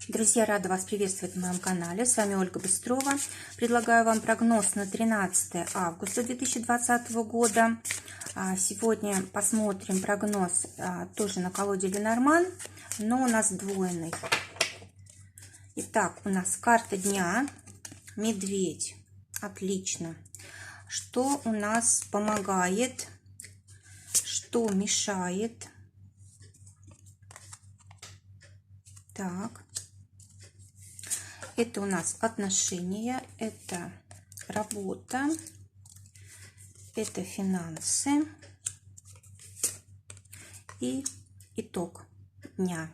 Друзья, рада вас приветствовать на моем канале. С вами Ольга Быстрова. Предлагаю вам прогноз на 13 августа 2020 года. Сегодня посмотрим прогноз тоже на колоде Ленорман, но у нас сдвоенный. Итак, у нас карта дня. Медведь. Отлично. Что у нас помогает? Что мешает? Так. Это у нас отношения, это работа, это финансы и итог дня.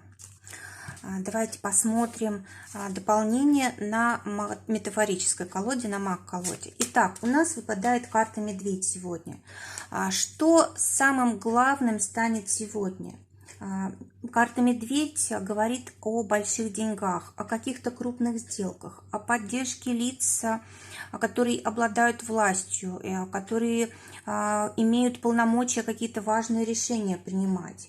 Давайте посмотрим дополнение на метафорической колоде, на маг-колоде. Итак, у нас выпадает карта Медведь сегодня. Что самым главным станет сегодня? Карта Медведь говорит о больших деньгах, о каких-то крупных сделках, о поддержке лиц, которые обладают властью, которые имеют полномочия какие-то важные решения принимать.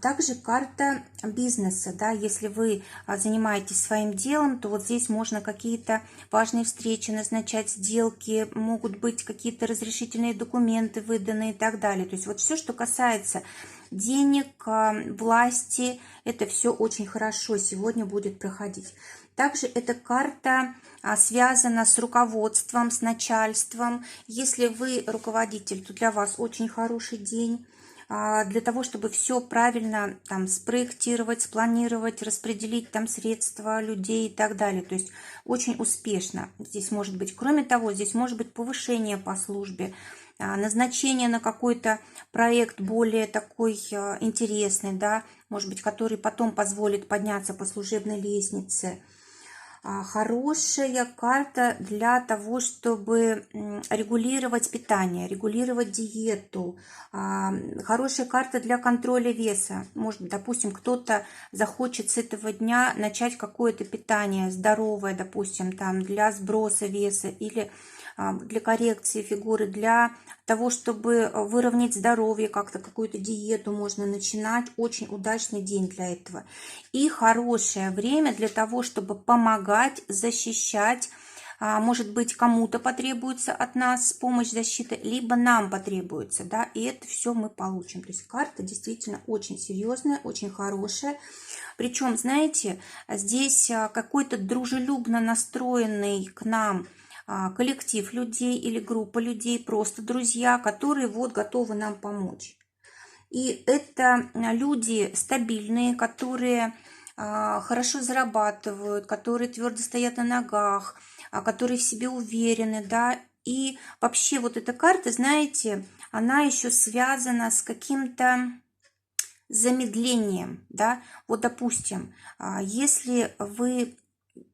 Также карта бизнеса, да, если вы занимаетесь своим делом, то вот здесь можно какие-то важные встречи назначать, сделки, могут быть какие-то разрешительные документы выданы и так далее. То есть вот все, что касается денег, власти, это все очень хорошо сегодня будет проходить. Также эта карта связана с руководством, с начальством. Если вы руководитель, то для вас очень хороший день. Для того, чтобы все правильно там спроектировать, спланировать, распределить там средства, людей и так далее. То есть очень успешно здесь может быть. Кроме того, здесь может быть повышение по службе, назначение на какой-то проект более такой интересный, да, может быть, который потом позволит подняться по служебной лестнице. Хорошая карта для того, чтобы регулировать питание, регулировать диету. Хорошая карта для контроля веса. Может, допустим, кто-то захочет с этого дня начать какое-то питание здоровое, допустим, там для сброса веса или для коррекции фигуры, для того, чтобы выровнять здоровье, как-то какую-то диету можно начинать. Очень удачный день для этого. И хорошее время для того, чтобы помогать, защищать. Может быть, кому-то потребуется от нас помощь, защита, либо нам потребуется, да, и это все мы получим. То есть карта действительно очень серьезная, очень хорошая. Причем, знаете, здесь какой-то дружелюбно настроенный к нам коллектив людей или группа людей, просто друзья, которые вот готовы нам помочь. И это люди стабильные, которые хорошо зарабатывают, которые твердо стоят на ногах, которые в себе уверены, да. И вообще вот эта карта, знаете, она еще связана с каким-то замедлением, да. Вот, допустим, если вы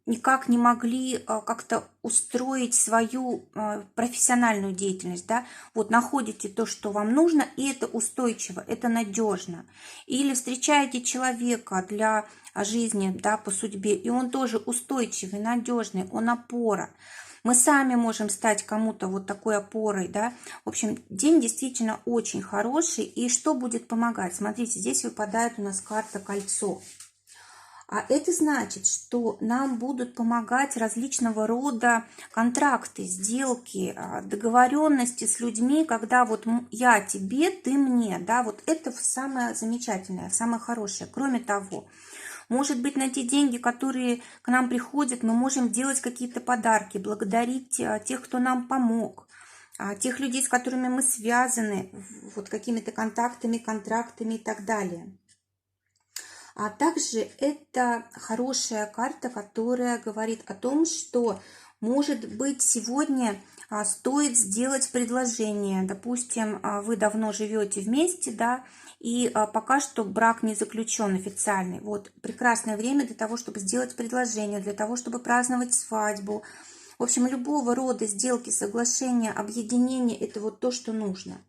никак не могли как-то устроить свою профессиональную деятельность, да, вот находите то, что вам нужно, и это устойчиво, это надежно. Или встречаете человека для жизни, да, по судьбе, и он тоже устойчивый, надежный, он опора. Мы сами можем стать кому-то вот такой опорой, да. В общем, день действительно очень хороший. И что будет помогать? Смотрите, здесь выпадает у нас карта кольцо. А это значит, что нам будут помогать различного рода контракты, сделки, договоренности с людьми, когда вот я тебе, ты мне, да, вот это самое замечательное, самое хорошее. Кроме того, может быть, на те деньги, которые к нам приходят, мы можем делать какие-то подарки, благодарить тех, кто нам помог, тех людей, с которыми мы связаны, вот какими-то контактами, контрактами и так далее. А также это хорошая карта, которая говорит о том, что, может быть, сегодня стоит сделать предложение. Допустим, вы давно живете вместе, да, и пока что брак не заключен официальный. Вот прекрасное время для того, чтобы сделать предложение, для того, чтобы праздновать свадьбу. В общем, любого рода сделки, соглашения, объединения – это вот то, что нужно.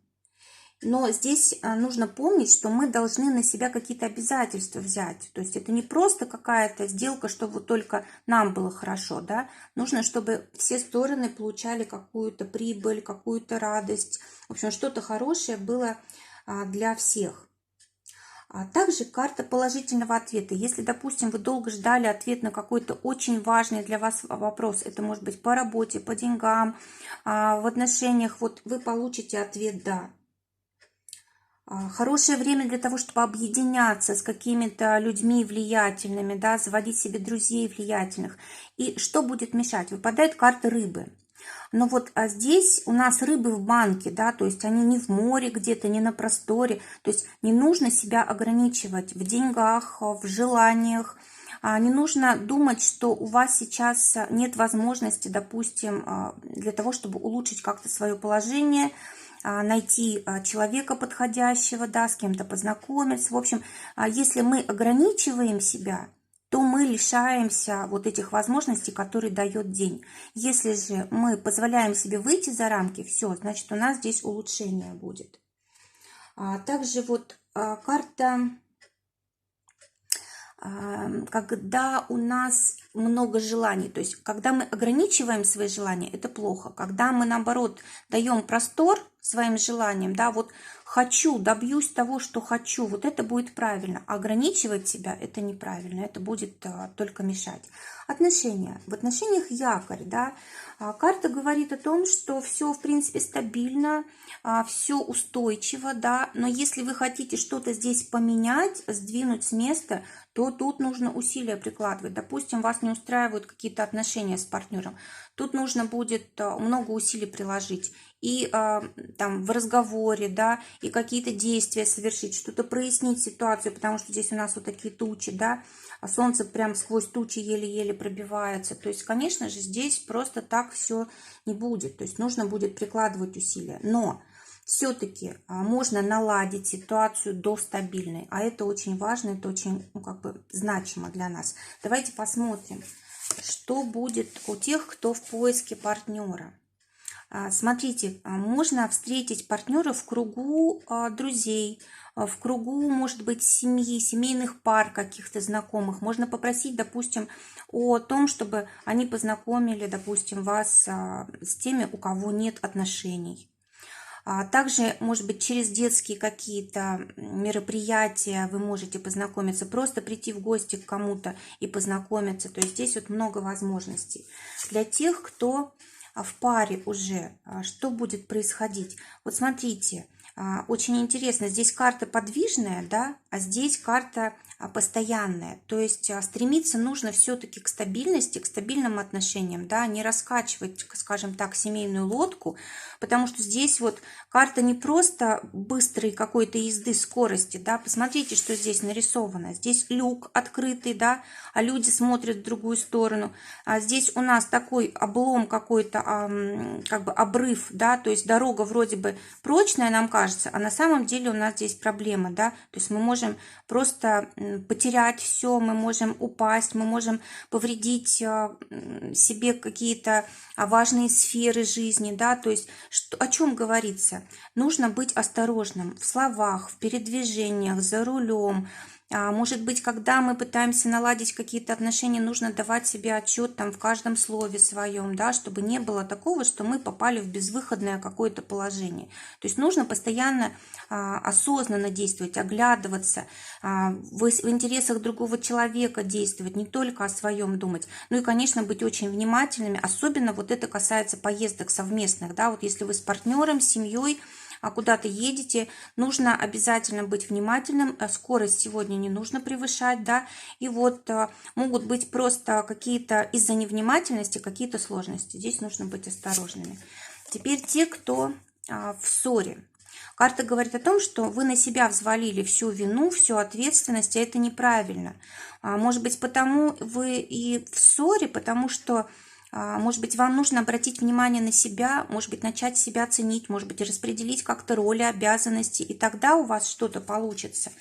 Но здесь нужно помнить, что мы должны на себя какие-то обязательства взять. То есть это не просто какая-то сделка, чтобы вот только нам было хорошо, да. Нужно, чтобы все стороны получали какую-то прибыль, какую-то радость. В общем, что-то хорошее было для всех. А также карта положительного ответа. Если, допустим, вы долго ждали ответ на какой-то очень важный для вас вопрос, это может быть по работе, по деньгам, в отношениях, вот вы получите ответ «да». Хорошее время для того, чтобы объединяться с какими-то людьми влиятельными, да, заводить себе друзей влиятельных. И что будет мешать? Выпадает карта рыбы. Но вот здесь у нас рыбы в банке, да, то есть они не в море где-то, не на просторе. То есть не нужно себя ограничивать в деньгах, в желаниях. Не нужно думать, что у вас сейчас нет возможности, допустим, для того, чтобы улучшить как-то свое положение, найти человека подходящего, да, с кем-то познакомиться. В общем, если мы ограничиваем себя, то мы лишаемся вот этих возможностей, которые дает день. Если же мы позволяем себе выйти за рамки, все, значит, у нас здесь улучшение будет. Также вот карта, когда у нас много желаний, то есть когда мы ограничиваем свои желания, это плохо. Когда мы, наоборот, даем простор своим желаниям, да, вот хочу, добьюсь того, что хочу, вот это будет правильно. Ограничивать себя – это неправильно, это будет только мешать. Отношения. В отношениях якорь, да, карта говорит о том, что все, в принципе, стабильно, все устойчиво, да, но если вы хотите что-то здесь поменять, сдвинуть с места, то тут нужно усилия прикладывать. Допустим, вас не устраивают какие-то отношения с партнером, тут нужно будет много усилий приложить. И там в разговоре, да, и какие-то действия совершить, что-то прояснить ситуацию, потому что здесь у нас вот такие тучи, да, а солнце прям сквозь тучи еле-еле пробивается. То есть, конечно же, здесь просто так все не будет. То есть нужно будет прикладывать усилия. Но все-таки можно наладить ситуацию до стабильной. А это очень важно, это очень, ну, как бы значимо для нас. Давайте посмотрим, что будет у тех, кто в поиске партнера. Смотрите, можно встретить партнера в кругу друзей, в кругу, может быть, семьи, семейных пар каких-то знакомых. Можно попросить, допустим, о том, чтобы они познакомили, допустим, вас с теми, у кого нет отношений. Также, может быть, через детские какие-то мероприятия вы можете познакомиться, просто прийти в гости к кому-то и познакомиться. То есть здесь вот много возможностей. Для тех, кто в паре уже, что будет происходить? Вот смотрите, очень интересно, здесь карта подвижная, да, а здесь карта постоянная. То есть стремиться нужно все-таки к стабильности, к стабильным отношениям, да, не раскачивать, скажем так, семейную лодку, потому что здесь вот карта не просто быстрой какой-то езды, скорости, да, посмотрите, что здесь нарисовано. Здесь люк открытый, да, а люди смотрят в другую сторону. А здесь у нас такой облом какой-то, как бы обрыв, да, то есть дорога вроде бы прочная, нам кажется, а на самом деле у нас здесь проблема, да, то есть мы можем просто потерять все, мы можем упасть, мы можем повредить себе какие-то важные сферы жизни, да, то есть о чем говорится? Нужно быть осторожным в словах, в передвижениях, за рулем. Может быть, когда мы пытаемся наладить какие-то отношения, нужно давать себе отчет там в каждом слове своем, да, чтобы не было такого, что мы попали в безвыходное какое-то положение. То есть нужно постоянно осознанно действовать, оглядываться, в интересах другого человека действовать, не только о своем думать. Ну и, конечно, быть очень внимательными, особенно вот это касается поездок совместных, да, вот если вы с партнером, с семьей, куда-то едете, нужно обязательно быть внимательным, скорость сегодня не нужно превышать, да, и вот могут быть просто какие-то из-за невнимательности какие-то сложности, здесь нужно быть осторожными. Теперь те, кто в ссоре. Карта говорит о том, что вы на себя взвалили всю вину, всю ответственность, а это неправильно. Может быть, потому вы и в ссоре, потому что может быть, вам нужно обратить внимание на себя, может быть, начать себя ценить, может быть, распределить как-то роли, обязанности, и тогда у вас что-то получится.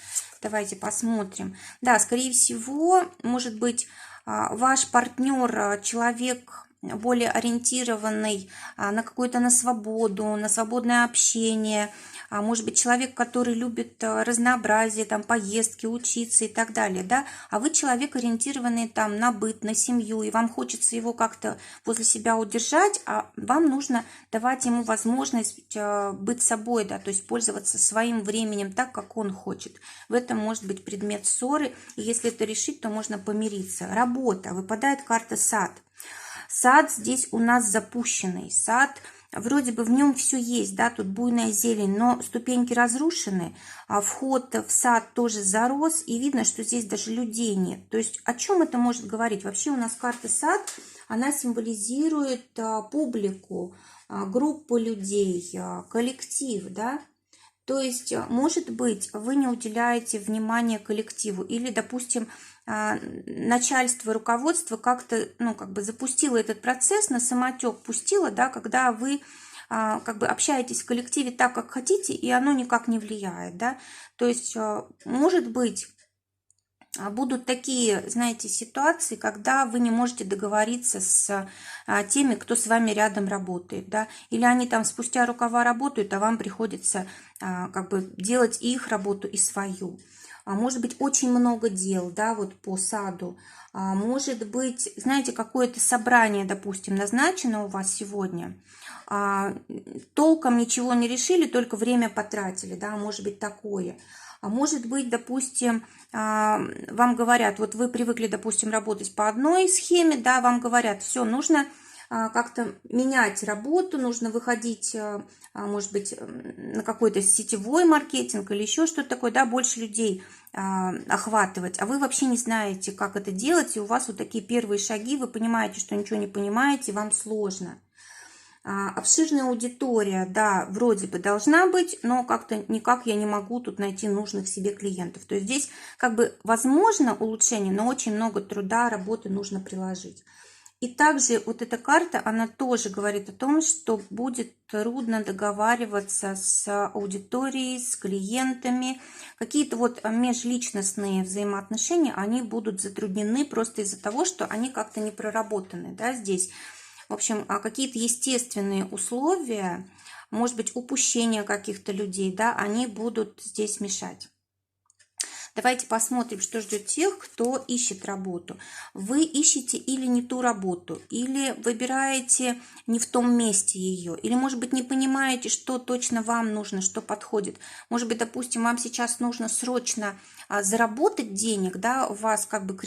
Давайте посмотрим. Да, скорее всего, может быть, ваш партнер, человек более ориентированный на какое-то на свободу, на свободное общение. Может быть, человек, который любит разнообразие, там, поездки, учиться и так далее, да, а вы человек, ориентированный там на быт, на семью, и вам хочется его как-то возле себя удержать, а вам нужно давать ему возможность быть собой, да, то есть пользоваться своим временем так, как он хочет. В этом может быть предмет ссоры, и если это решить, то можно помириться. Работа. Выпадает карта сад. Сад здесь у нас запущенный. Сад, вроде бы в нем все есть, да, тут буйная зелень, но ступеньки разрушены, а вход в сад тоже зарос, и видно, что здесь даже людей нет. То есть о чем это может говорить? Вообще у нас карта сад, она символизирует публику, группу людей, коллектив, да. То есть, может быть, вы не уделяете внимания коллективу или, допустим, начальство, руководство как-то, ну, как бы запустило этот процесс, на самотек пустило, да, когда вы как бы общаетесь в коллективе так, как хотите, и оно никак не влияет, да. То есть, может быть, будут такие, знаете, ситуации, когда вы не можете договориться с теми, кто с вами рядом работает, да, или они там спустя рукава работают, а вам приходится как бы делать и их работу, и свою. Может быть, очень много дел, да, вот по саду. Может быть, знаете, какое-то собрание, допустим, назначено у вас сегодня, толком ничего не решили, только время потратили, да, может быть такое. А может быть, допустим, вам говорят, вот вы привыкли, допустим, работать по одной схеме, да, вам говорят, все, нужно как-то менять работу, нужно выходить, может быть, на какой-то сетевой маркетинг или еще что-то такое, да, больше людей охватывать, а вы вообще не знаете, как это делать, и у вас вот такие первые шаги, вы понимаете, что ничего не понимаете, вам сложно. Обширная аудитория, да, вроде бы должна быть, но как-то никак я не могу тут найти нужных себе клиентов. То есть здесь как бы возможно улучшение, но очень много труда, работы нужно приложить. И также вот эта карта, она тоже говорит о том, что будет трудно договариваться с аудиторией, с клиентами. Какие-то вот межличностные взаимоотношения, они будут затруднены просто из-за того, что они как-то не проработаны, да, здесь. В общем, какие-то естественные условия, может быть, упущения каких-то людей, да, они будут здесь мешать. Давайте посмотрим, что ждет тех, кто ищет работу. Вы ищете или не ту работу, или выбираете не в том месте ее, или, может быть, не понимаете, что точно вам нужно, что подходит. Может быть, допустим, вам сейчас нужно срочно заработать денег, да, у вас как бы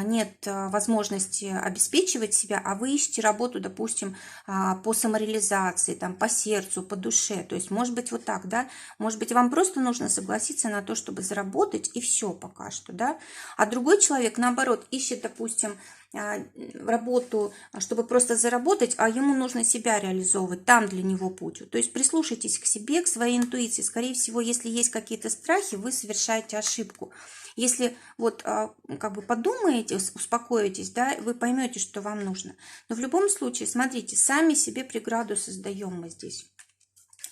нет возможности обеспечивать себя, а вы ищете работу, допустим, по самореализации, там, по сердцу, по душе. То есть, может быть, вот так, да, может быть, вам просто нужно согласиться на то, чтобы заработать, и все пока что, да. А другой человек, наоборот, ищет, допустим, работу, чтобы просто заработать, а ему нужно себя реализовывать, там для него путь. То есть прислушайтесь к себе, к своей интуиции. Скорее всего, если есть какие-то страхи, вы совершаете ошибку. Если вот как бы подумаете, успокоитесь, да, вы поймете, что вам нужно. Но в любом случае, смотрите, сами себе преграду создаем мы здесь.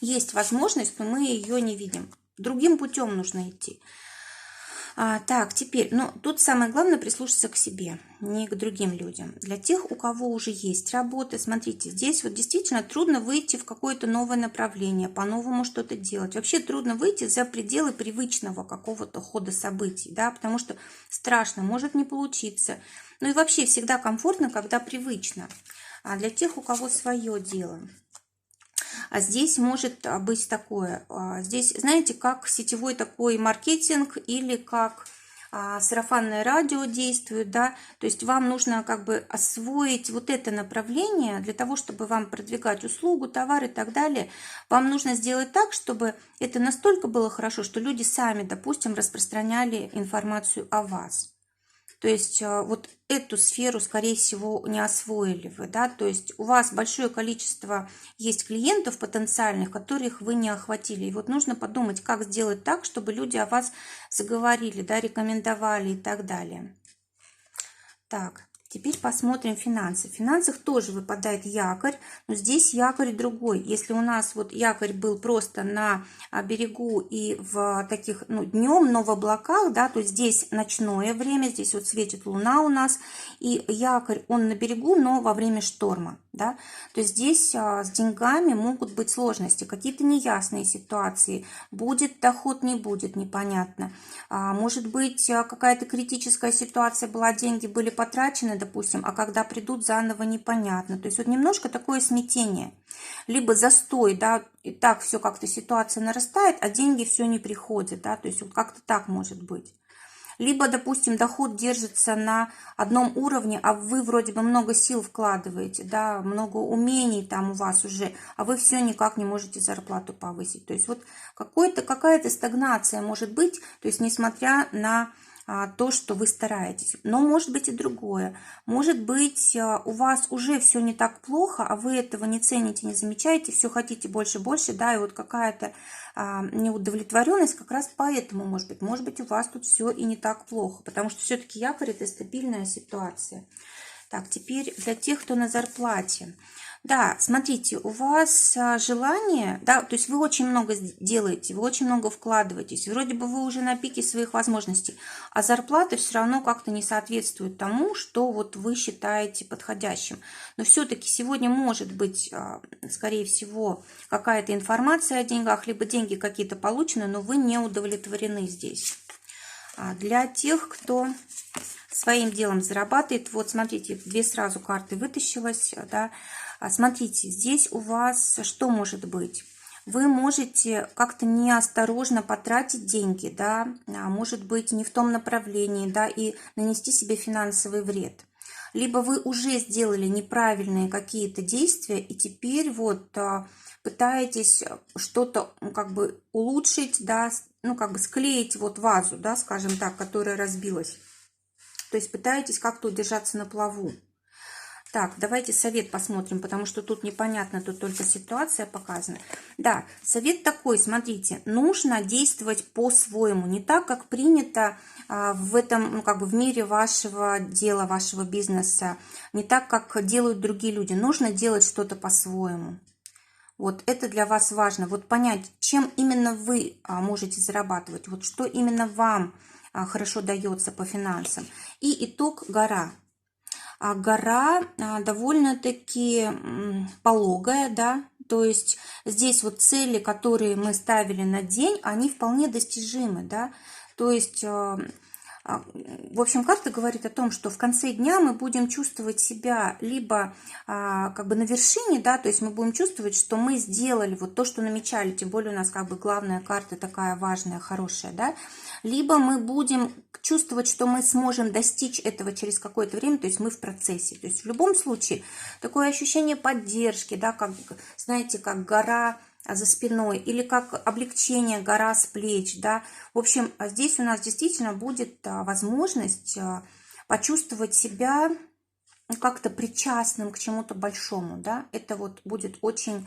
Есть возможность, но мы ее не видим. Другим путем нужно идти. Так, теперь, тут самое главное прислушаться к себе, не к другим людям. Для тех, у кого уже есть работа, смотрите, здесь вот действительно трудно выйти в какое-то новое направление, по-новому что-то делать. Вообще трудно выйти за пределы привычного какого-то хода событий, да, потому что страшно, может не получиться. Ну и вообще всегда комфортно, когда привычно. А для тех, у кого свое дело. А здесь может быть такое, здесь, знаете, как сетевой такой маркетинг или как сарафанное радио действует, да, то есть вам нужно как бы освоить вот это направление для того, чтобы вам продвигать услугу, товар и так далее. Вам нужно сделать так, чтобы это настолько было хорошо, что люди сами, допустим, распространяли информацию о вас. То есть вот эту сферу, скорее всего, не освоили вы, да, то есть у вас большое количество есть клиентов потенциальных, которых вы не охватили. И вот нужно подумать, как сделать так, чтобы люди о вас заговорили, да, рекомендовали и так далее. Так, Теперь посмотрим финансы. В финансах тоже выпадает якорь, но здесь якорь другой. Если у нас вот якорь был просто на берегу и в таких, ну, днем, но в облаках, да, то здесь ночное время, здесь вот светит луна у нас, и якорь, он на берегу, но во время шторма, да, то здесь с деньгами могут быть сложности, какие-то неясные ситуации, будет доход, не будет, непонятно. Может быть, какая-то критическая ситуация была, деньги были потрачены, допустим, а когда придут заново, непонятно. То есть вот немножко такое смятение. Либо застой, да, и так все как-то ситуация нарастает, а деньги все не приходят, да, то есть вот как-то так может быть. Либо, допустим, доход держится на одном уровне, а вы вроде бы много сил вкладываете, да, много умений там у вас уже, а вы все никак не можете зарплату повысить. То есть вот какая-то стагнация может быть, то есть несмотря на то, что вы стараетесь. Но может быть и другое. Может быть, у вас уже все не так плохо, а вы этого не цените, не замечаете, все хотите больше, больше, да, и вот какая-то неудовлетворенность как раз поэтому, может быть, у вас тут все и не так плохо, потому что все-таки якорь – это стабильная ситуация. Так, теперь для тех, кто на зарплате. Да, смотрите, у вас желание, да, то есть вы очень много делаете, вы очень много вкладываетесь, вроде бы вы уже на пике своих возможностей, а зарплата все равно как-то не соответствует тому, что вот вы считаете подходящим. Но все-таки сегодня может быть, скорее всего, какая-то информация о деньгах, либо деньги какие-то получены, но вы не удовлетворены здесь. Для тех, кто своим делом зарабатывает, вот смотрите, две сразу карты вытащилось, да. Смотрите, здесь у вас что может быть? Вы можете как-то неосторожно потратить деньги, да, может быть, не в том направлении, да, и нанести себе финансовый вред. Либо вы уже сделали неправильные какие-то действия, и теперь вот пытаетесь что-то как бы улучшить, да, ну как бы склеить вот вазу, да, скажем так, которая разбилась. То есть пытаетесь как-то удержаться на плаву. Так, давайте совет посмотрим, потому что тут непонятно, тут только ситуация показана. Да, совет такой, смотрите, нужно действовать по-своему, не так, как принято в этом, ну, как бы в мире вашего дела, вашего бизнеса, не так, как делают другие люди. Нужно делать что-то по-своему. Вот это для вас важно, вот понять, чем именно вы можете зарабатывать, вот что именно вам хорошо дается по финансам. И итог – гора. Гора довольно-таки пологая, да, то есть здесь вот цели, которые мы ставили на день, они вполне достижимы, да, то есть, в общем, карта говорит о том, что в конце дня мы будем чувствовать себя либо как бы на вершине, да, то есть мы будем чувствовать, что мы сделали вот то, что намечали, тем более у нас как бы главная карта такая важная, хорошая, да, либо мы будем чувствовать, что мы сможем достичь этого через какое-то время, то есть мы в процессе. То есть в любом случае такое ощущение поддержки, да, как, знаете, как гора за спиной, или как облегчение, гора с плеч, да. В общем, здесь у нас действительно будет возможность почувствовать себя как-то причастным к чему-то большому, да. Это вот будет очень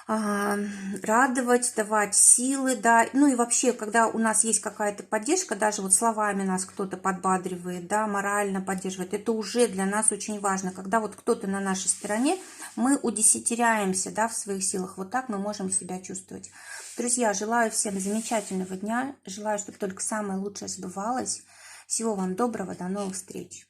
радовать, давать силы, да, ну и вообще, когда у нас есть какая-то поддержка, даже вот словами нас кто-то подбадривает, да, морально поддерживает, это уже для нас очень важно, когда вот кто-то на нашей стороне, мы удесятеряемся, да, в своих силах, вот так мы можем себя чувствовать. Друзья, желаю всем замечательного дня, желаю, чтобы только самое лучшее сбывалось, всего вам доброго, до новых встреч.